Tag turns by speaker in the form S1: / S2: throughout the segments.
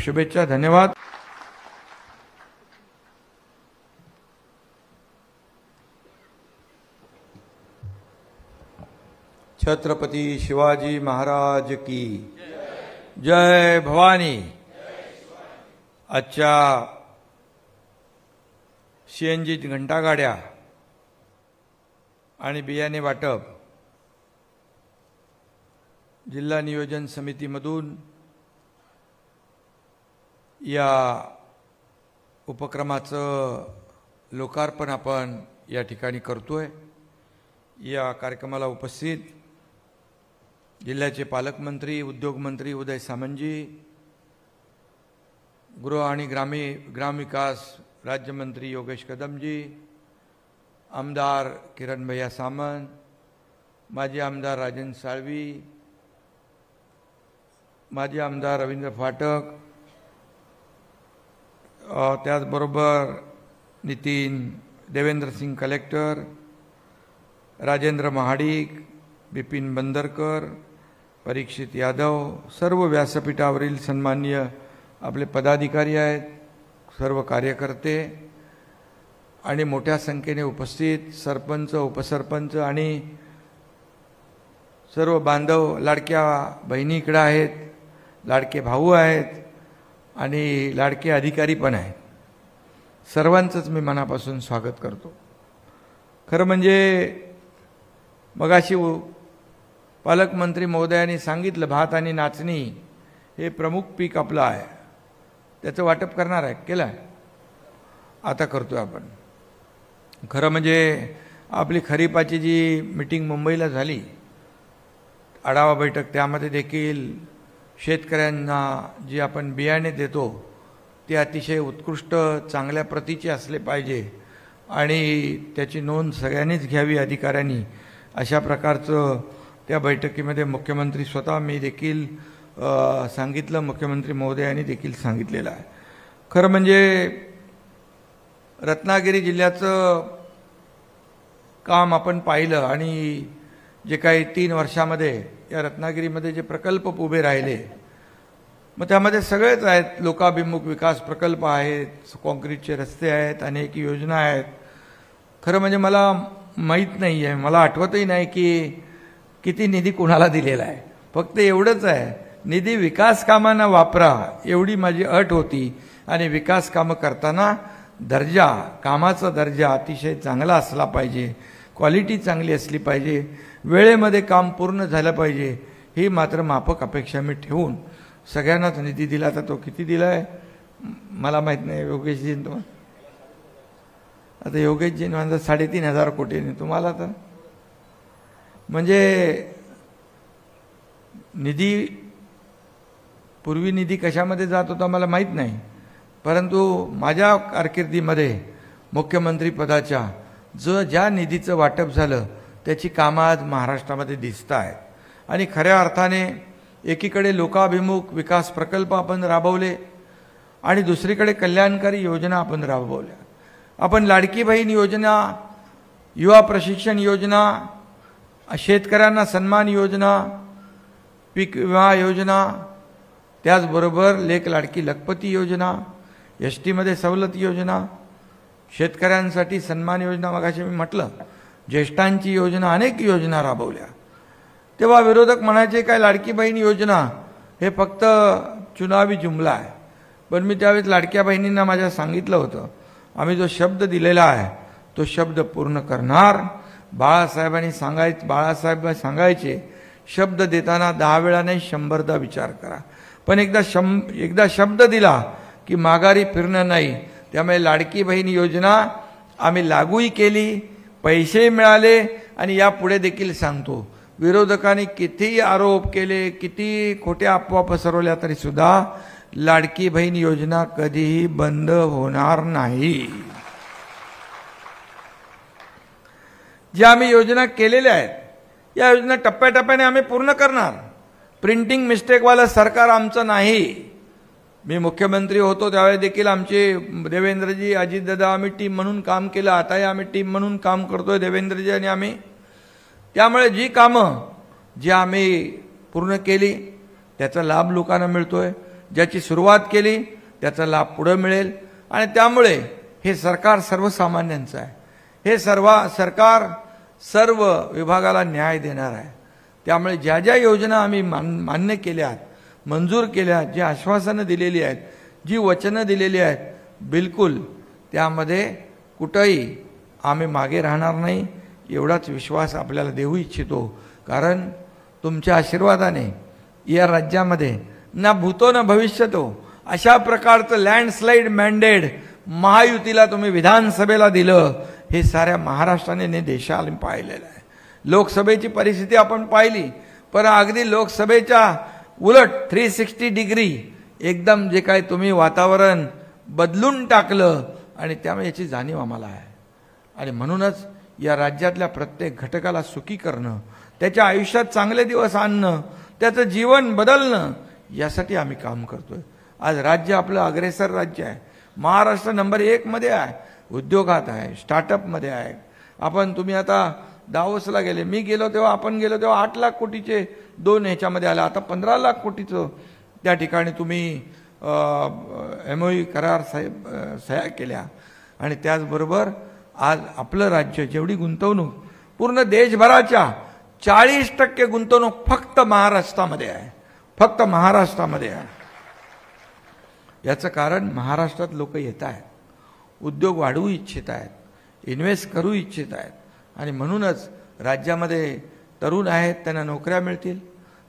S1: शुभेच्छा. धन्यवाद. छत्रपती शिवाजी महाराज की जय. भवानी. आजच्या सीएनजी घंटागाड्या आणि बियाणे वाटप जिल्हा नियोजन समितीमधून या उपक्रमाचं लोकार्पण आपण या ठिकाणी करतोय. या कार्यक्रमाला उपस्थित जिल्ह्याचे पालकमंत्री उद्योगमंत्री उदय सामंतजी, गृह आणि ग्रामविकास राज्यमंत्री योगेश कदमजी, आमदार किरण भैया सामंत, माजी आमदार राजेंद्र साळवी, माजी आमदार रवींद्र फाटक, त्याचबरोबर नितीन देवेंद्र सिंग कलेक्टर, राजेंद्र महाडिक, बिपिन बंदरकर, परीक्षित यादव, सर्व व्यासपीठावरील सन्माननीय आपले पदाधिकारी आहेत, सर्व कार्यकर्ते आणि मोठ्या संख्येने उपस्थित सरपंच उपसरपंच आणि सर्व बांधव, लाडक्या बहिणी इकडे आहेत, लाडके भाऊ आहेत आणि लाडके अधिकारी पण आहेत. सर्वांचंच मी मनापासून स्वागत करतो. खरं म्हणजे मगाशी पालकमंत्री महोदयांनी सांगितलं भात आणि नाचणी हे प्रमुख पीक आपलं आहे, त्याचं वाटप करणार आहे, केलं आहे, आता करतोय आपण. खरं म्हणजे आपली खरीपाची जी मीटिंग मुंबईला झाली, आढावा बैठक, त्यामध्ये देखील शेतकऱ्यांना जी आपण बियाणे देतो ते अतिशय उत्कृष्ट चांगल्या प्रतीचे असले पाहिजे आणि त्याची नोंद सगळ्यांनीच घ्यावी अधिकाऱ्यांनी, अशा प्रकारचं त्या बैठकीमध्ये मुख्यमंत्री स्वतः, मी देखील सांगितलं, मुख्यमंत्री महोदयांनी देखील सांगितलेलं आहे. खरं म्हणजे रत्नागिरी जिल्ह्याचं काम आपण पाहिलं आणि जे काही 3 वर्षामध्ये या रत्नागिरीमध्ये जे प्रकल्प उभे राहिले, मग त्यामध्ये सगळेच आहेत. लोकाभिमुख विकास प्रकल्प आहेत, काँक्रीटचे रस्ते आहेत, अनेक योजना आहेत. खरं म्हणजे मला माहीत नाही आहे, मला आठवतही नाही की किती निधी कोणाला दिलेला आहे. फक्त एवढंच आहे, निधी विकास कामांना वापरा एवढी माझी अट होती. आणि विकास कामं करताना दर्जा, कामाचा दर्जा अतिशय चांगला असला पाहिजे, क्वालिटी चांगली असली पाहिजे, वेळेमध्ये काम पूर्ण झालं पाहिजे, ही मात्र माफक अपेक्षा मी ठेवून सगळ्यांनाच निधी दिला. तर तो किती दिला आहे मला माहीत नाही. योगेशजी आता योगेशजी म्हणजे 3,500 कोटी तुम्हाला, तर म्हणजे निधी, पूर्वी निधी कशामध्ये जात होता मला माहीत नाही, परंतु माझ्या कारकिर्दीमध्ये मुख्यमंत्री पदाच्या ज्या निधीचं वाटप झालं त्याची कामं आज महाराष्ट्रामध्ये दिसत आहेत. आणि खऱ्या अर्थाने एकीकडे लोकाभिमुख विकास प्रकल्प आपण राबवले आणि दुसरीकडे कल्याणकारी योजना आपण राबवल्या. आपण लाडकी बहीण योजना, युवा प्रशिक्षण योजना, शेतकऱ्यांना सन्मान योजना, पीक विमा योजना, त्याचबरोबर लेक लाडकी लखपती योजना, एसटीमध्ये सवलत योजना, शेतकऱ्यांसाठी सन्मान योजना, मगाशी मी म्हटलं ज्येष्ठांची योजना, अनेक योजना राबवल्या. तेव्हा विरोधक म्हणायचे काय लाडकी बहीण योजना हे फक्त चुनावी जुमला आहे. पण मी त्यावेळेस लाडक्या बहिणींना माझ्या सांगितलं होतं, आम्ही जो शब्द दिलेला आहे तो शब्द पूर्ण करणार. बाळासाहेब सांगायचे शब्द देताना 10 वेळा नाही 100दा विचार करा. पण एकदा शब्द दिला की माघारी फिरणं नाही. त्यामुळे लाडकी बहीण योजना आम्ही लागूही केली, पैसे मिळाले आणि यापुढे देखील सांगतो, विरोधकांनी किती आरोप केले, किती खोट्या अफवा पसरवल्या तरी सुद्धा लाडकी बहीण योजना कधीही बंद होणार नाही. ज्या आम्ही योजना केलेल्या आहेत या योजना टप्प्याटप्प्याने आम्ही पूर्ण करणार. प्रिंटिंग मिस्टेकवालं सरकार आमचं नाही. मी मुख्यमंत्री होतो त्यावेळी देखील आमचे देवेंद्रजी, अजितदादा, आम्ही टीम म्हणून काम केलं. आताही आम्ही टीम म्हणून काम करतोय, देवेंद्रजी आणि आम्ही. त्यामुळे जी कामं जी आम्ही पूर्ण केली त्याचा लाभ लोकांना मिळतोय. ज्याची सुरुवात केली त्याचा लाभ पुढे मिळेल आणि त्यामुळे हे सरकार सर्वसामान्यांचं आहे. हे सरकार सर्व विभागाला न्याय देणार आहे. त्यामुळे ज्या ज्या योजना आम्ही मान्य केल्या, मंजूर केल्या, जी आश्वासनं दिलेली आहेत, जी वचनं दिलेली आहेत, बिलकुल त्यामध्ये कुठंही आम्ही मागे राहणार नाही एवढाच विश्वास आपल्याला देऊ इच्छितो. कारण तुमच्या आशीर्वादाने या राज्यामध्ये ना भूतो ना भविष्यतो अशा प्रकारचं लँडस्लाईड मॅन्डेट महायुतीला तुम्ही विधानसभेला दिलं, हे साऱ्या महाराष्ट्राने देशाला पाहिलेलं आहे. लोकसभेची परिस्थिती आपण पाहिली, पण अगदी लोकसभेच्या उलट 360 डिग्री एकदम जे काय तुम्ही वातावरण बदलून टाकलं आणि त्यामुळे याची जाणीव आम्हाला आहे. आणि म्हणूनच या राज्यातल्या प्रत्येक घटकाला सुखी करणं, त्याच्या आयुष्यात चांगले दिवस आणणं, त्याचं जीवन बदलणं यासाठी आम्ही काम करतोय. आज राज्य आपलं अग्रेसर राज्य आहे. महाराष्ट्र नंबर 1 मध्ये आहे, उद्योगात आहे, स्टार्टअपमध्ये आहे. तुम्ही आता दावोसला गेले, मी गेलो तेव्हा, आपण गेलो तेव्हा 8 लाख कोटीचे 2 ह्याच्यामध्ये आले. आता 15 लाख कोटीचं त्या ठिकाणी तुम्ही MOU करार सह्या केल्या. आणि त्याचबरोबर आज आपलं राज्य जेवढी गुंतवणूक पूर्ण देशभराच्या 40% गुंतवणूक फक्त महाराष्ट्रामध्ये आहे, फक्त महाराष्ट्रामध्ये आहे. याचं कारण महाराष्ट्रात लोक येत आहेत, उद्योग वाढवू इच्छित आहेत, इन्व्हेस्ट करू इच्छित आहेत. आणि म्हणूनच राज्यामध्ये तरुण आहेत, त्यांना नोकऱ्या मिळतील,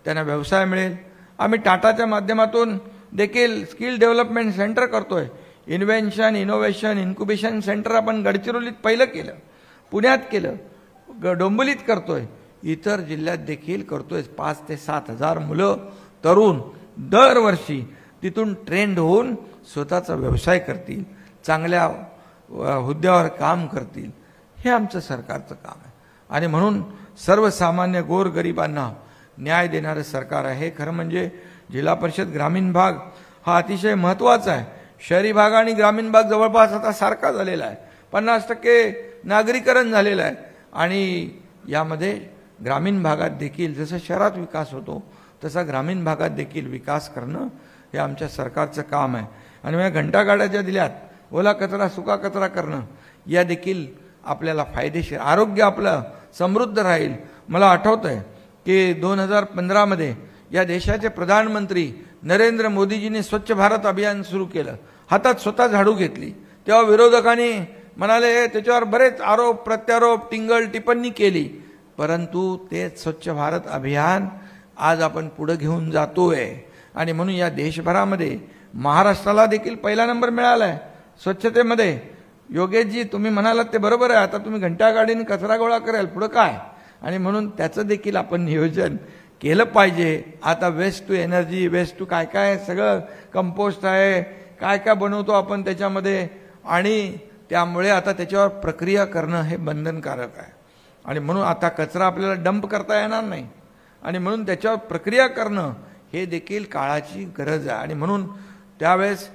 S1: त्यांना व्यवसाय मिळेल. आम्ही टाटाच्या माध्यमातून देखील स्किल डेव्हलपमेंट सेंटर करतोय. इन्व्हेन्शन, इनोव्हेशन, इन्क्युबेशन सेंटर आपण गडचिरोलीत पहिलं केलं, पुण्यात केलं, डोंबिवलीत करतोय, इतर जिल्ह्यात देखील करतोय. 5 ते 7 हजार मुलं तरुण दरवर्षी तिथून ट्रेंड होऊन स्वतःचा व्यवसाय करतील, चांगल्या हुद्द्यावर काम करतील. हे आमचं सरकारचं काम आहे. आणि म्हणून सर्वसामान्य गोरगरिबांना न्याय देणारं सरकार आहे. खरं म्हणजे जिल्हा परिषद ग्रामीण भाग हा अतिशय महत्त्वाचा आहे. शहरी भाग आणि ग्रामीण भाग जवळपास आता सारखा झालेला आहे. 50% नागरीकरण झालेलं आहे. आणि यामध्ये ग्रामीण भागात देखील जसं शहरात विकास होतो तसा ग्रामीण भागात देखील विकास करणं हे आमच्या सरकारचं काम आहे. आणि या घंटागाड्या ज्या दिल्यात, ओला कचरा सुका कचरा करणं, या देखील आपल्याला फायदेशीर, आरोग्य आपलं समृद्ध राहील. मला आठवतंय की 2015 मध्ये या देशाचे प्रधानमंत्री नरेंद्र मोदीजींनी स्वच्छ भारत अभियान सुरू केलं. हातात स्वतः झाडू घेतली. तेव्हा विरोधकांनी म्हणाले, त्याच्यावर बरेच आरोप प्रत्यारोप टिंगल टिप्पणी केली. परंतु ते स्वच्छ भारत अभियान आज आपण पुढे घेऊन जातोय. आणि म्हणून या देशभरामध्ये महाराष्ट्राला देखील पहिला नंबर मिळाला आहे स्वच्छतेमध्ये. योगेशजी, तुम्ही म्हणालात ते बरोबर आहे. आता तुम्ही घंटागाडीने कचरा गोळा कराल, पुढं काय? आणि म्हणून त्याचं देखील आपण नियोजन केलं पाहिजे. आता waste to energy, waste to काय काय सगळं कंपोस्ट आहे, काय काय बनवतो आपण त्याच्यामध्ये. आणि त्यामुळे आता त्याच्यावर प्रक्रिया करणं हे बंधनकारक आहे. आणि म्हणून आता कचरा आपल्याला डंप करता येणार नाही. आणि म्हणून त्याच्यावर प्रक्रिया करणं हे देखील काळाची गरज आहे. आणि म्हणून त्यावेळेस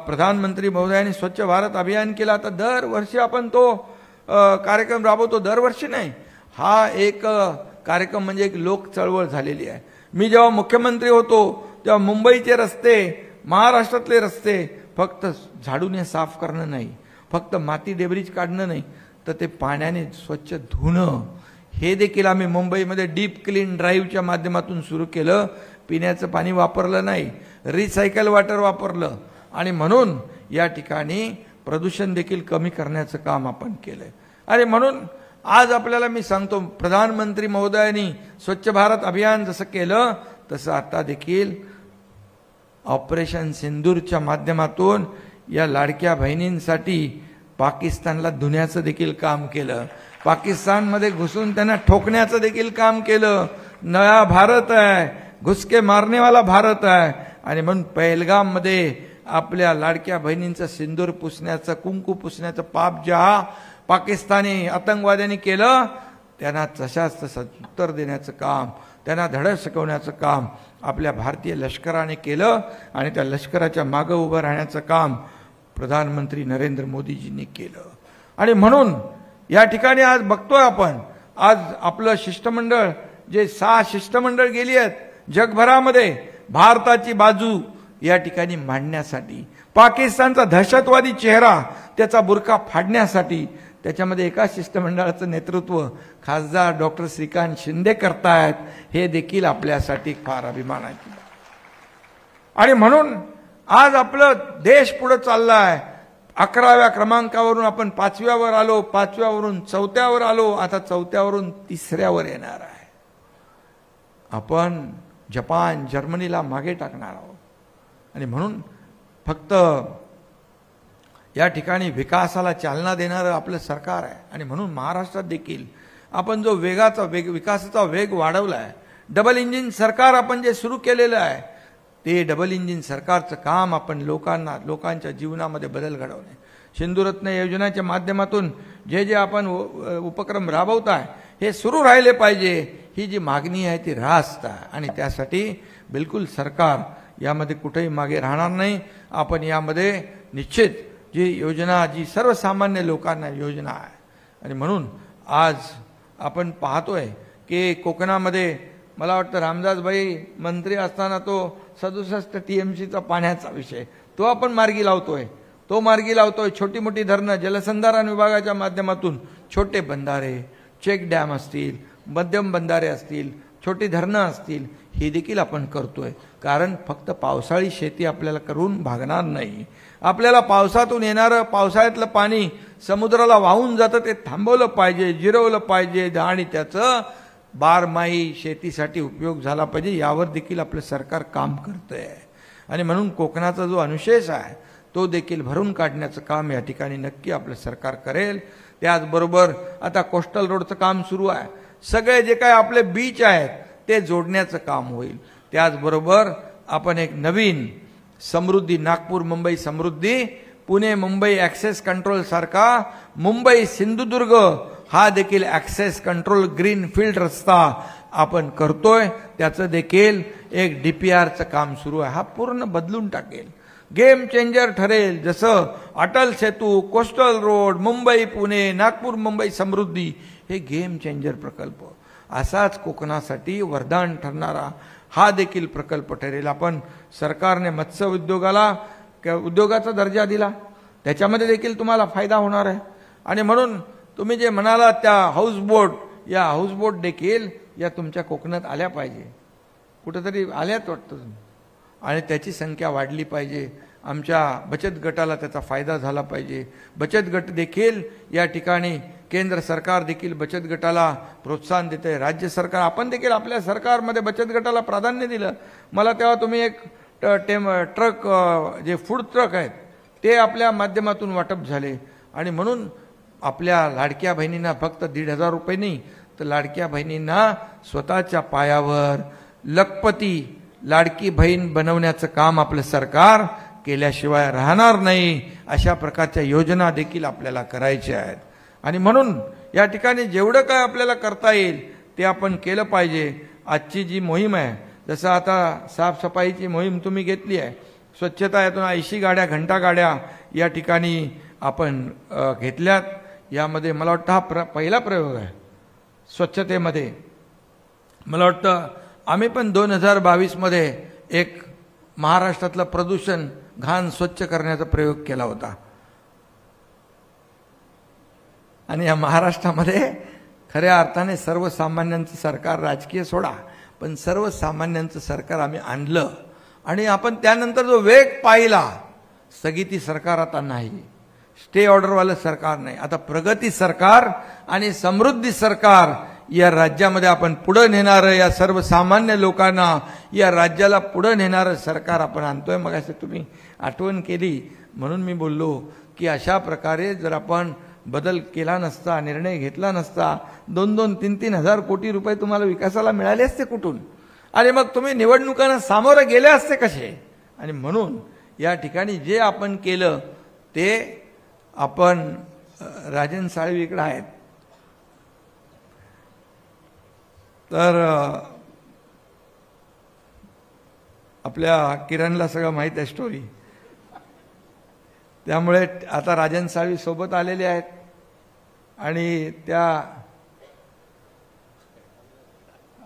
S1: प्रधानमंत्री महोदयांनी स्वच्छ भारत अभियान केलं. आता दरवर्षी आपण तो कार्यक्रम राबवतो. दरवर्षी नाही, हा एक कार्यक्रम म्हणजे एक लोक चळवळ झालेली आहे. मी जेव्हा मुख्यमंत्री होतो तेव्हा मुंबईचे रस्ते, महाराष्ट्रातले रस्ते फक्त झाडूने साफ करणं नाही, फक्त माती डेब्रिज काढणं नाही, तर ते पाण्याने स्वच्छ धुणं हे देखील आम्ही मुंबईमध्ये डीप क्लीन ड्राईव्हच्या माध्यमातून सुरू केलं. पिण्याचं पाणी वापरलं नाही, रिसायकल वॉटर वापरलं. आणि म्हणून या ठिकाणी प्रदूषण देखील कमी करण्याचं काम आपण केलंय. आणि म्हणून आज आपल्याला मी सांगतो, प्रधानमंत्री महोदयांनी स्वच्छ भारत अभियान जसं केलं तसं आता देखील ऑपरेशन सिंदूरच्या माध्यमातून या लाडक्या बहिणींसाठी पाकिस्तानला धुण्याचं देखील काम केलं. पाकिस्तानमध्ये घुसून त्यांना ठोकण्याचं देखील काम केलं. नया भारत आहे, घुसके मारनेवाला भारत आहे. आणि म्हणून पहलगाममध्ये आपल्या लाडक्या बहिणींचं सिंदूर पुसण्याचं, कुंकू पुसण्याचं पाप ज्या पाकिस्तानी आतंकवाद्यांनी केलं, त्यांना तशाच तसं उत्तर देण्याचं काम, त्यांना धडक शिकवण्याचं काम आपल्या भारतीय लष्कराने केलं. आणि त्या लष्कराच्या मागं उभं राहण्याचं काम प्रधानमंत्री नरेंद्र मोदीजींनी केलं. आणि म्हणून या ठिकाणी आज बघतोय आपण, आज आपलं शिष्टमंडळ, जे 6 शिष्टमंडळ गेली आहेत जगभरामध्ये, भारताची बाजू या ठिकाणी मांडण्यासाठी, पाकिस्तानचा दहशतवादी चेहरा त्याचा बुरखा फाडण्यासाठी त्याच्यामध्ये एका शिष्टमंडळाचं नेतृत्व खासदार डॉक्टर श्रीकांत शिंदे करतायत, हे देखील आपल्यासाठी फार अभिमानाचे. आणि म्हणून आज आपलं देश पुढे चाललाय. 11व्या क्रमांकावरून आपण 5व्यावर आलो, 5व्यावरून 4थ्यावर आलो, आता 4थ्यावरून 3ऱ्यावर येणार आहे. आपण जपान, जर्मनीला मागे टाकणार आहोत. आणि म्हणून फक्त या ठिकाणी विकासाला चालना देणारं आपलं सरकार आहे. आणि म्हणून महाराष्ट्रात देखील आपण जो विकासाचा वेग वाढवला आहे, डबल इंजिन सरकार आपण जे सुरू केलेलं आहे, ते डबल इंजिन सरकारचं काम आपण लोकांच्या जीवनामध्ये बदल घडवणे, सिंधुरत्न योजनेच्या माध्यमातून जे आपण उपक्रम राबवत आहे हे सुरू राहिले पाहिजे. ही जी मागणी आहे ती रास्त आहे. आणि त्यासाठी बिलकुल सरकार यामध्ये कुठेही मागे राहणार नाही. आपण यामध्ये निश्चित जी योजना, जी सर्वसामान्य लोकांना योजना आहे. आणि म्हणून आज आपण पाहतोय की कोकणामध्ये मला वाटतं रामदासभाई मंत्री असताना तो 67 TMCचा पाण्याचा विषय तो आपण मार्गी लावतोय. छोटी मोठी धरणं जलसंधारण विभागाच्या माध्यमातून छोटे बंधारे, चेक डॅम असतील, मध्यम बंधारे असतील, छोटी धरणं असतील, हे देखील आपण करतोय. कारण फक्त पावसाळी शेती आपल्याला करून भागणार नाही. आपल्याला पावसातून येणारं पावसाळ्यातलं पाणी समुद्राला वाहून जातं ते थांबवलं पाहिजे, जिरवलं पाहिजे आणि त्याचं बारमाही शेतीसाठी उपयोग झाला पाहिजे. यावर देखील आपलं सरकार काम करतंय. आणि म्हणून कोकणाचा जो अनुशेष आहे तो देखील भरून काढण्याचं काम या ठिकाणी नक्की आपलं सरकार करेल. त्याचबरोबर आता कोस्टल रोडचं काम सुरू आहे. सगळे जे काय आपले बीच आहेत ते जोडण्याचं काम होईल. त्याचबरोबर आपण एक नवीन समृद्धी, नागपूर मुंबई समृद्धी, पुणे मुंबई ॲक्सेस कंट्रोल सारखा मुंबई सिंधुदुर्ग हा देखील ॲक्सेस कंट्रोल ग्रीन फील्ड रस्ता आपण करतोय. त्याचं देखील एक DPRचं काम सुरू आहे. हा पूर्ण बदलून टाकेल, गेम चेंजर ठरेल. जसं अटल सेतू, कोस्टल रोड, मुंबई पुणे, नागपूर मुंबई समृद्धी हे गेम चेंजर प्रकल्प, असाच कोकणासाठी वरदान ठरणारा हा देखील प्रकल्प ठरेल. आपण सरकारने मत्स्य उद्योगाचा दर्जा दिला, त्याच्यामध्ये देखील तुम्हाला फायदा होणार आहे. आणि म्हणून तुम्ही जे म्हणाला त्या हाऊसबोट, या हाऊसबोट देखील या तुमच्या कोकणात आल्या पाहिजे. कुठेतरी आल्यात वाटतं, आणि त्याची संख्या वाढली पाहिजे. आमच्या बचत गटाला त्याचा फायदा झाला पाहिजे. बचत गट देखील या ठिकाणी केंद्र सरकार देखील बचत गटाला प्रोत्साहन देते. राज्य सरकार, आपण देखील आपल्या सरकारमध्ये बचत गटाला प्राधान्य दिलं. मला तेव्हा तुम्ही एक ट्रक, जे फूड ट्रक आहेत ते आपल्या माध्यमातून वाटप झाले. आणि म्हणून आपल्या लाडक्या बहिणींना फक्त 1,500 रुपये नाही, तर लाडक्या बहिणींना स्वतःच्या पायावर लखपती लाडकी बहीण बनवण्याचं काम आपलं सरकार केल्याशिवाय राहणार नाही. अशा प्रकारच्या योजना देखील आपल्याला करायच्या आहेत. आणि म्हणून या ठिकाणी जेवढं काय आपल्याला करता येईल ते आपण केलं पाहिजे. आजची जी मोहीम आहे, जसं आता साफसफाईची मोहीम तुम्ही घेतली आहे, स्वच्छता यातून 80 गाड्या, घंटा गाड्या या ठिकाणी आपण घेतल्यात. यामध्ये मला वाटतं हा पहिला प्रयोग आहे स्वच्छतेमध्ये. मला वाटतं आम्ही पण 2022 मध्ये एक महाराष्ट्रातलं प्रदूषण, घाण स्वच्छ करण्याचा प्रयोग केला होता. आणि या महाराष्ट्रामध्ये खऱ्या अर्थाने सर्वसामान्यांचं सरकार, राजकीय सोडा, पण सर्वसामान्यांचं सरकार आम्ही आणलं. आणि आपण त्यानंतर जो वेग पाहिला, स्थगिती सरकार आता नाही, स्टे ऑर्डरवालं सरकार नाही, आता प्रगती सरकार आणि समृद्धी सरकार या राज्यामध्ये आपण पुढे नेणारं, या सर्वसामान्य लोकांना या राज्याला पुढे नेणारं सरकार आपण आणतोय. मग असं तुम्ही आठवण केली म्हणून मी बोललो की अशा प्रकारे जर आपण बदल केला नसता, निर्णय घेतला नसता, 2-2, 3-3 हजार कोटी रुपये तुम्हाला विकासाला मिळाले असते कुठून? आणि मग तुम्ही निवडणुकांना सामोरे गेले असते कसे? आणि म्हणून या ठिकाणी जे आपण केलं ते आपण, राजन साळवी इकडे आहेत, तर आपल्या किरणला सगळं माहीत आहे स्टोरी, त्यामुळे आता राजन साळवी सोबत आलेले आहेत. आणि त्या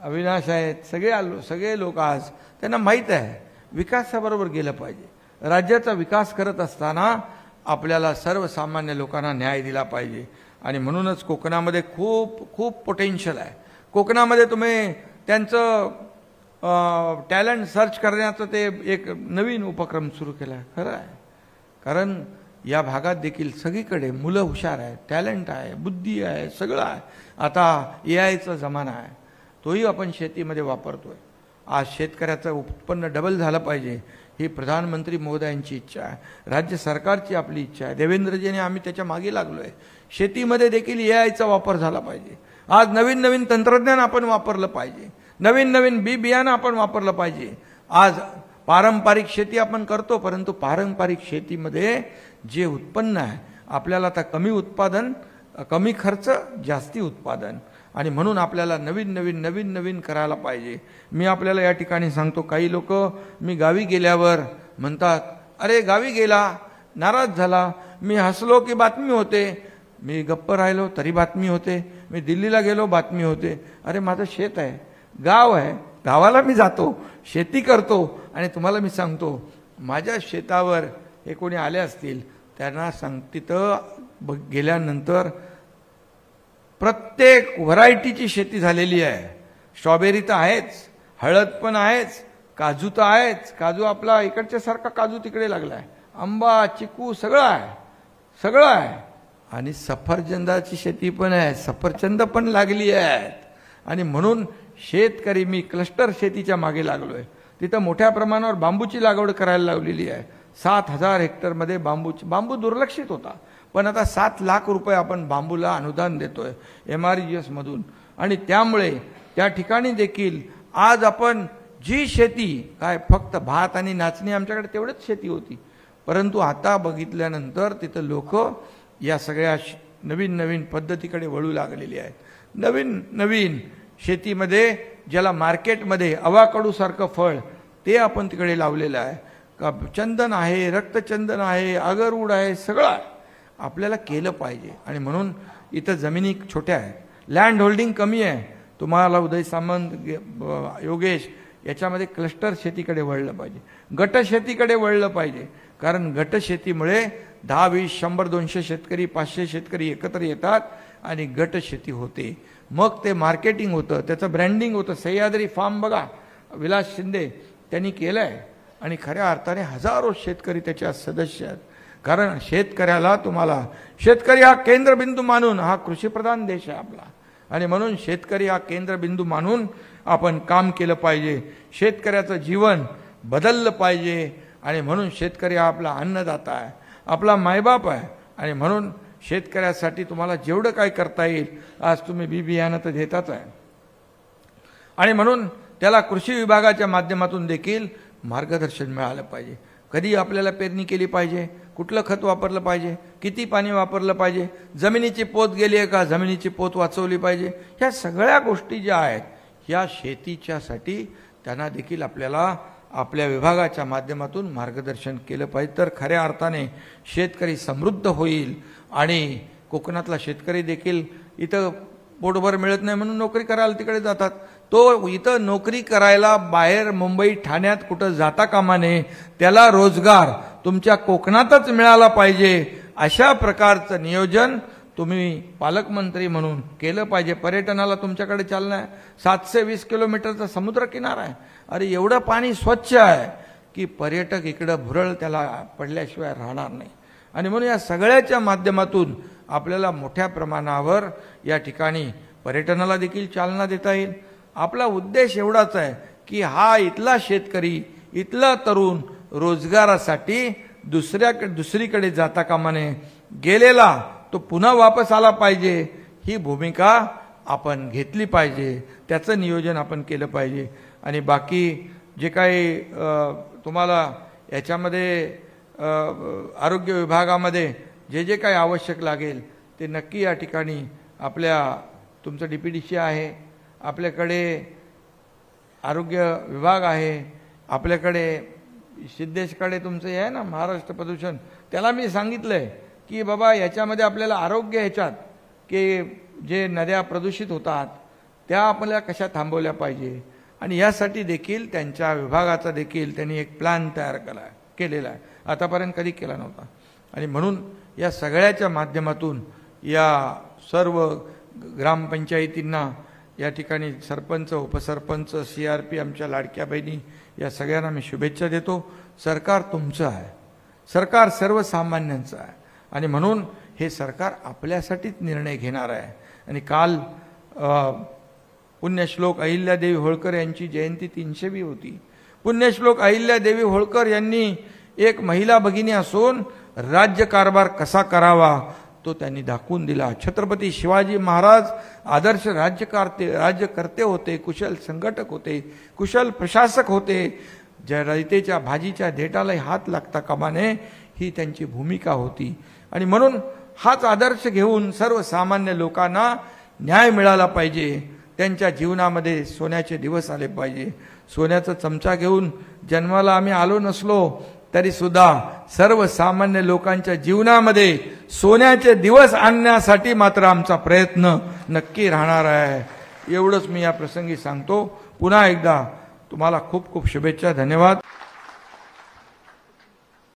S1: अविनाश आहेत, सगळे लोक आज त्यांना माहीत आहे विकासाबरोबर गेलं पाहिजे। राज्याचा विकास करत असताना आपल्याला सर्वसामान्य लोकांना न्याय दिला पाहिजे आणि म्हणूनच कोकणामध्ये खूप खूप पोटेन्शियल आहे। कोकणामध्ये तुम्ही त्यांचं टॅलेंट सर्च करण्याचं ते एक नवीन उपक्रम सुरू केला आहे, खरं आहे। कारण या भागात देखील सगळीकडे मुलं हुशार आहेत, टॅलेंट आहे, बुद्धी आहे, सगळं आहे। आता AIचा जमाना आहे, तोही आपण शेतीमध्ये वापरतोय। आज शेतकऱ्याचं उत्पन्न डबल झालं पाहिजे ही प्रधानमंत्री महोदयांची इच्छा आहे, राज्य सरकारची आपली इच्छा आहे, देवेंद्रजीने आम्ही त्याच्या मागे लागलोय। शेतीमध्ये देखील AIचा वापर झाला पाहिजे। आज नवीन नवीन तंत्रज्ञान आपण वापरलं पाहिजे, नवीन नवीन बियाणं आपण वापरलं पाहिजे। आज पारंपरिक शेती आपण करतो, परंतु पारंपरिक शेतीमध्ये जे उत्पन्न आहे आपल्याला आता कमी उत्पादन, कमी खर्च, जास्ती उत्पादन, आणि म्हणून आपल्याला नवीन नवीन नवीन नवीन करायला पाहिजे। मी आपल्याला या ठिकाणी सांगतो, काही लोक मी गावी गेल्यावर म्हणतात, अरे गावी गेला नाराज झाला, मी हसलो की बातमी होते, मी गप्प राहिलो तरी बातमी होते, मी दिल्लीला गेलो बातमी होते। अरे माझं शेत आहे, गाव आहे, गावाला मी जातो, शेती करतो, आणि तुम्हाला मी सांगतो माझ्या शेतावर हे कोणी आले असतील त्यांना तिथं गेल्यानंतर प्रत्येक व्हरायटीची शेती झालेली आहे। स्ट्रॉबेरी तर आहेच, हळद पण आहेच, काजू तर आहेच, काजू आपला इकडच्या सारखा काजू तिकडे लागलाय, आंबा, चिकू सगळं आहे, सगळं आहे, आणि सफरचंदाची शेती पण आहे, सफरचंद पण लागली आहेत। आणि म्हणून शेतकरी, मी क्लस्टर शेतीच्या मागे लागलोय, तिथं मोठ्या प्रमाणावर बांबूची लागवड करायला लावलेली आहे। 7,000 हेक्टरमध्ये बांबू दुर्लक्षित होता, पण आता 7 लाख रुपये आपण बांबूला अनुदान देतोय MRGS मधून, आणि त्यामुळे त्या ठिकाणी देखील आज आपण जी शेती काय फक्त भात आणि नाचणी आमच्याकडे तेवढीच शेती होती, परंतु आता बघितल्यानंतर तिथं लोक या सगळ्या नवीन नवीन पद्धतीकडे वळू लागलेली आहेत। नवीन नवीन शेतीमध्ये ज्याला मार्केटमध्ये अवाकडू सारखं फळ ते आपण तिकडे लावलेलं आहे, का चंदन आहे, रक्तचंदन आहे, अगरवूड आहे, सगळं आहे, आपल्याला केलं पाहिजे। आणि म्हणून इथं जमिनी छोट्या आहेत, लँड होल्डिंग कमी आहे। तुम्हाला उदय सामंत, योगेश याच्यामध्ये क्लस्टर शेतीकडे वळलं पाहिजे, गट शेतीकडे वळलं पाहिजे, कारण गट शेतीमुळे 10, 20, 100, 200 शेतकरी, 500 शेतकरी एकत्र येतात आणि गट शेती होते, मग ते मार्केटिंग होतं, त्याचं ब्रँडिंग होतं। सह्याद्री फार्म बघा, विलास शिंदे त्यांनी केलं आहे, आणि खऱ्या अर्थाने हजारो शेतकरी त्याच्या सदस्य आहेत। कारण शेतकऱ्याला, तुम्हाला शेतकरी हा केंद्रबिंदू मानून, हा कृषीप्रधान देश आहे आपला, आणि म्हणून शेतकरी हा केंद्रबिंदू मानून आपण काम केलं पाहिजे। शेतकऱ्याचं जीवन बदललं पाहिजे, आणि म्हणून शेतकरी हा आपला अन्नदाता आहे, आपला मायबाप आहे, आणि म्हणून शेतकऱ्यासाठी तुम्हाला जेवढं काय करता येईल, आज तुम्ही बियाणं तर देताच आहे, आणि म्हणून त्याला कृषी विभागाच्या माध्यमातून देखील मार्गदर्शन मिळालं पाहिजे। कधी आपल्याला पेरणी केली पाहिजे, कुठलं खत वापरलं पाहिजे, किती पाणी वापरलं पाहिजे, जमिनीची पोत गेली आहे का, जमिनीची पोत वाचवली पाहिजे, ह्या सगळ्या गोष्टी ज्या आहेत ह्या शेतीच्यासाठी त्यांना देखील आपल्याला आपल्या विभागाच्या माध्यमातून मार्गदर्शन केलं पाहिजे, तर खऱ्या अर्थाने शेतकरी समृद्ध होईल। आणि कोकणातला शेतकरी देखील इथं पोटभर मिळत नाही म्हणून नोकरी करायला तिकडे जातात, तो इथं नोकरी करायला बाहेर मुंबई, ठाण्यात कुठं जाता कामा नये, त्याला रोजगार तुमच्या कोकणातच मिळाला पाहिजे, अशा प्रकारचं नियोजन तुम्ही पालकमंत्री म्हणून केलं पाहिजे। पर्यटनाला तुमच्याकडे चालना आहे, 720 किलोमीटरचा समुद्र किनारा आहे, अरे एवढं पाणी स्वच्छ आहे की पर्यटक इकडं भुरळ त्याला पडल्याशिवाय राहणार नाही, आणि म्हणून या सगळ्याच्या माध्यमातून आपल्याला मोठ्या प्रमाणावर या ठिकाणी पर्यटनाला देखील चालना देता येईल। आपला उद्देश एवढाच आहे की हा इथला शेतकरी, इथला तरुण रोजगारासाठी दुसरीकडे जाता कामा नये, गेलेला तो पुन्हा वापस आला पाहिजे, ही भूमिका आपण घेतली पाहिजे, त्याचं नियोजन आपण केलं पाहिजे। आणि बाकी जे काही तुम्हाला याच्यामध्ये आरोग्य विभागामध्ये जे जे काही आवश्यक लागेल ते नक्की या ठिकाणी तुमचं DPDC आहे, आपल्याकडे आरोग्य विभाग आहे, आपल्याकडे सिद्धेशकडे तुमचं हे आहे ना महाराष्ट्र प्रदूषण, त्याला मी सांगितलंय की बाबा याच्यामध्ये आपल्याला आरोग्य ह्याच्यात की जे नद्या प्रदूषित होतात त्या आपल्याला कशा थांबवल्या पाहिजे, आणि यासाठी देखील त्यांच्या विभागाचा देखील त्यांनी एक प्लॅन तयार केलेला आहे, आतापर्यंत कधी केला नव्हता. आणि म्हणून या सगळ्याच्या माध्यमातून या सर्व ग्रामपंचायतींना या ठिकाणी सरपंच, उपसरपंच, CRP, आमच्या लाडक्या बहिणी, या सगळ्यांना मी शुभेच्छा देतो. सरकार तुमचं आहे, सरकार सर्वसामान्यांचं आहे आणि म्हणून हे सरकार आपल्यासाठीच निर्णय घेणार आहे. आणि काल पुण्यश्लोक अहिल्यादेवी होळकर यांची जयंती 300वी होती. पुण्यश्लोक अहिल्यादेवी होळकर यांनी एक महिला भगिनी असून राज्यकारभार कसा करावा तो त्यांनी दाखवून दिला. छत्रपती शिवाजी महाराज आदर्श राज्यकर्ते होते, कुशल संघटक होते, कुशल प्रशासक होते. ज्या रयतेच्या भाजीच्या देठालाही हात लागता कामा नये ही त्यांची भूमिका होती. आणि म्हणून हाच आदर्श घेऊन सर्वसामान्य लोकांना न्याय मिळाला पाहिजे. त्यांच्या जीवनामध्ये सोन्याचे दिवस आले पाहिजे. सोन्याचा चमचा घेऊन जन्माला आम्ही आलो नसलो तरी सुद्धा सर्वसामान्य लोकांच्या जीवनामध्ये सोन्याचे दिवस आणण्यासाठी मात्र आमचा प्रयत्न नक्की राहणार आहे. एवढंच मी या प्रसंगी सांगतो. पुन्हा एकदा तुम्हाला खूप खूप शुभेच्छा. धन्यवाद.